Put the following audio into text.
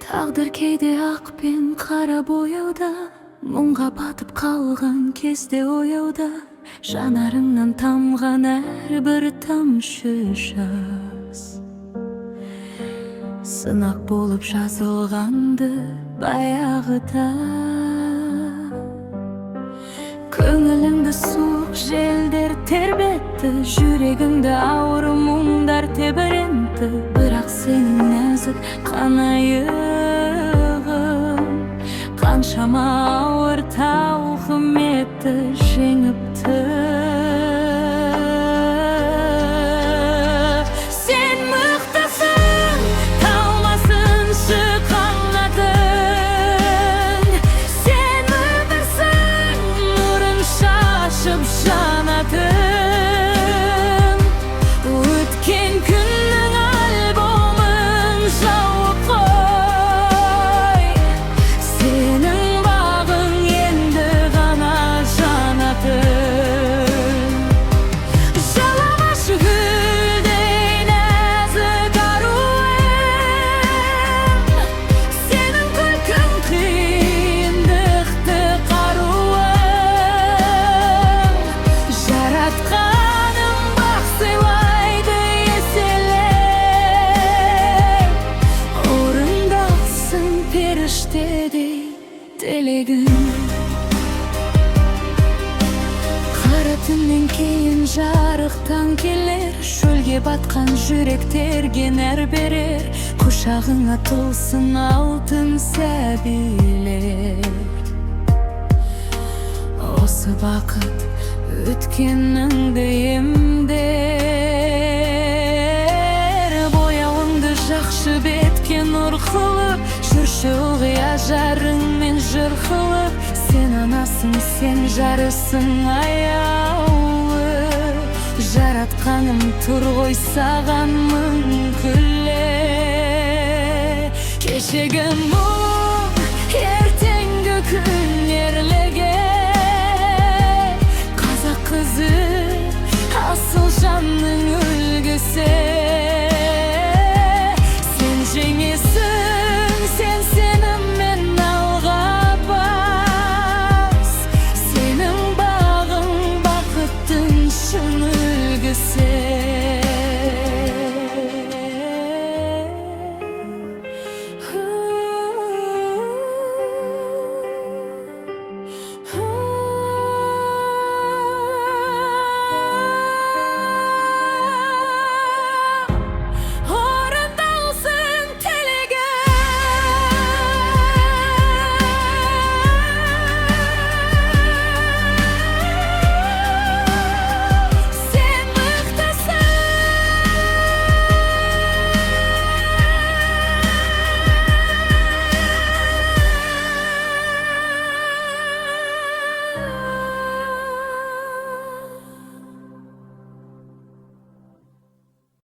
Taqdir кейде ақ пен қара бояуда, мұңға батып қалған кезде ояуда, жанарыңнан тамған әрбір тамшы жас сынақ болып жазылғанды баяғыда. Көңіліңді суық желдер тербетті, жүрегіңді ауыр мұңдар тебірентті, бірақ сенің нәзік қанайығың қаншама ауыр тауқыметті жеңіпті. Сен мықтысың, талмасыншы қанатың, сен өмірсің, нұрын шашып жанатын. Өткен күннің альбомын жауып қой, сенің бағың енді ғана жанатын. Жалаңаш гүлдей нәзік аруым, сенің күлкің қиындықты қаруым. Жаратқаным бақ сыйлайды еселеп, орындалсын періштедей тілегің. Қара түннен кейін жарық таң келер, шөлге батқан жүректерге нәр берер, құшағыңа толсын алтын сәбилер. Осы бақыт өткеніңді емдер, бояуыңды жақшы бетке нұр қылып, жүрші ұлғия жарыңмен жыр қылып. Сен анасың, сен жарысың аяулы, жаратқаным тұр ғой саған мың күлле. Кешегі мұң, ертеңгі күн ерліге, қазақ қызы асыл жанның үлгісі.